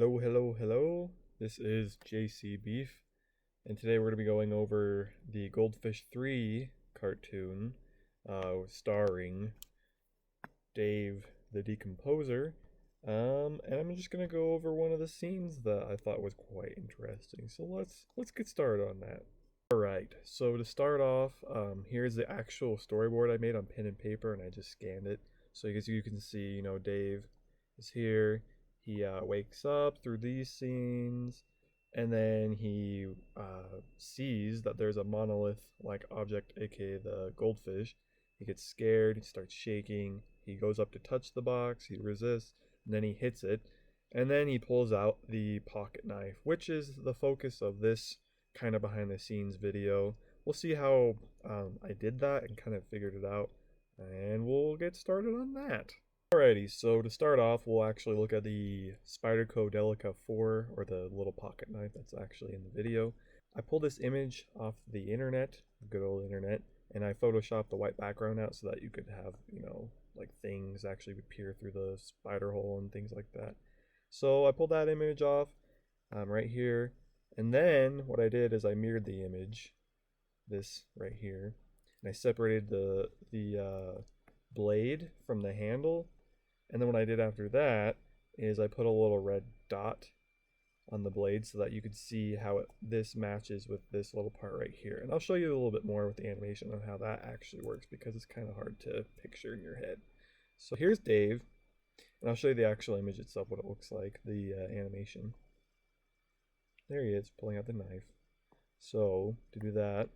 Hello, hello, hello. This is JC Beef, and today we're going to be going over the Goldfish 3 cartoon, starring Dave the Decomposer. And I'm just going to go over one of the scenes that I thought was quite interesting. So let's get started on that. Alright, so to start off, here's the actual storyboard I made on pen and paper, and I just scanned it. So as you can see, Dave is here. He wakes up through these scenes, and then he sees that there's a monolith-like object, aka the goldfish. He gets scared, he starts shaking, he goes up to touch the box, he resists, and then he hits it, and then he pulls out the pocket knife, which is the focus of this kind of behind the scenes video. We'll see how I did that and kind of figured it out, and we'll get started on that. Alrighty, so to start off, we'll actually look at the Spyderco Delica 4, or the little pocket knife that's actually in the video. I pulled this image off the internet, good old internet, and I photoshopped the white background out so that you could have, like things actually appear through the spider hole and things like that. So I pulled that image off right here, and then what I did is I mirrored the image, this right here, and I separated the blade from the handle. And then what I did after that is I put a little red dot on the blade so that you could see how this matches with this little part right here. And I'll show you a little bit more with the animation on how that actually works, because it's kind of hard to picture in your head. So here's Dave, and I'll show you the actual image itself, what it looks like, the animation. There he is, pulling out the knife. So to do that,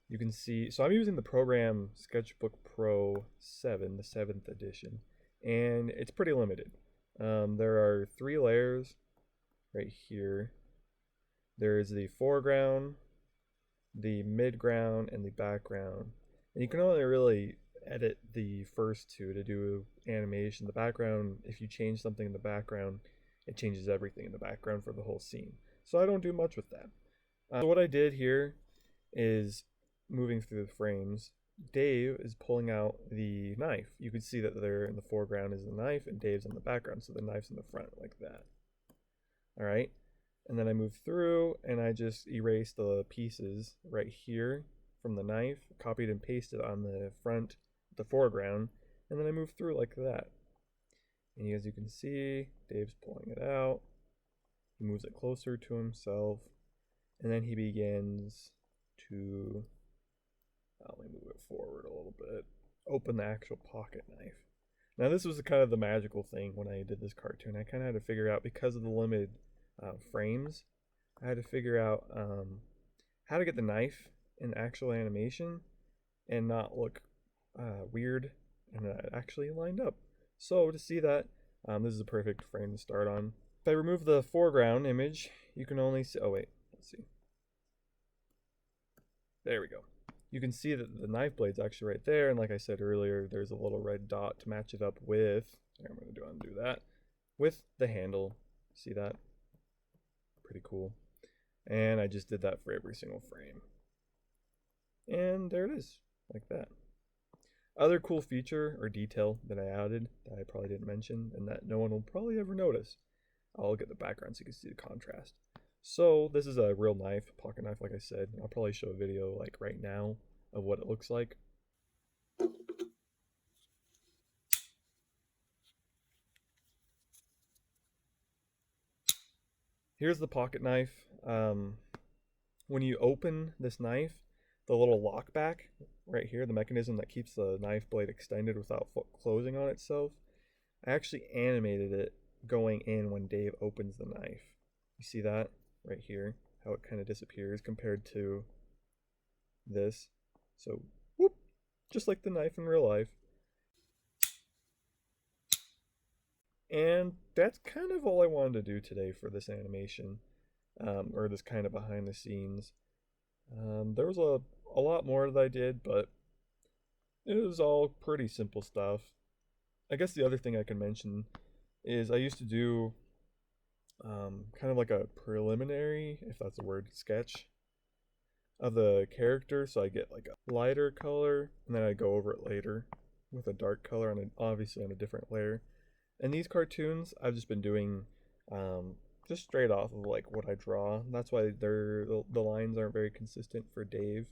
you can see, so I'm using the program Sketchbook Pro 7, the 7th edition, and it's pretty limited. There are 3 layers right here. There's the foreground, the midground, and the background. And you can only really edit the first 2 to do animation. The background, if you change something in the background, it changes everything in the background for the whole scene. So I don't do much with that. So what I did here is, moving through the frames, Dave is pulling out the knife. You can see that there in the foreground is the knife and Dave's in the background, so the knife's in the front like that. Alright, and then I move through and I just erase the pieces right here from the knife, copied and pasted on the front, the foreground, and then I move through like that. And as you can see, Dave's pulling it out. He moves it closer to himself, and then he begins to, let me move it forward a little bit, open the actual pocket knife. Now this was kind of the magical thing when I did this cartoon. I kind of had to figure out, because of the limited frames, I had to figure out how to get the knife in actual animation and not look weird, and it actually lined up. So to see that, this is a perfect frame to start on. If I remove the foreground image, you can only see, oh wait, let's see. There we go. You can see that the knife blade's actually right there, and like I said earlier, there's a little red dot to match it up with, I'm going to undo that, with the handle. See that? Pretty cool. And I just did that for every single frame. And there it is, like that. Other cool feature or detail that I added that I probably didn't mention, and that no one will probably ever notice, I'll get the background so you can see the contrast. So this is a real knife, pocket knife, like I said. I'll probably show a video like right now of what it looks like. Here's the pocket knife. When you open this knife, the little lock back right here, the mechanism that keeps the knife blade extended without closing on itself, I actually animated it going in when Dave opens the knife. You see that right here, how it kind of disappears compared to this. So whoop, just like the knife in real life. And that's kind of all I wanted to do today for this animation, or this kind of behind the scenes. There was a lot more that I did, but it was all pretty simple stuff. I guess the other thing I can mention is I used to do kind of like a preliminary, if that's a word, sketch of the character. So I get like a lighter color, and then I go over it later with a dark color, obviously on a different layer. And these cartoons, I've just been doing um, just straight off of like what I draw. That's why the lines aren't very consistent for Dave,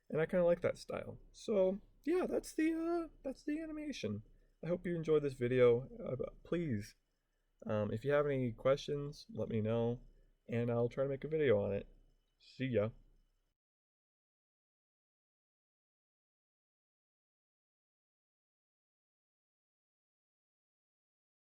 and I kind of like that style. So yeah, that's the animation. I hope you enjoyed this video. Please, if you have any questions, let me know, and I'll try to make a video on it. See ya.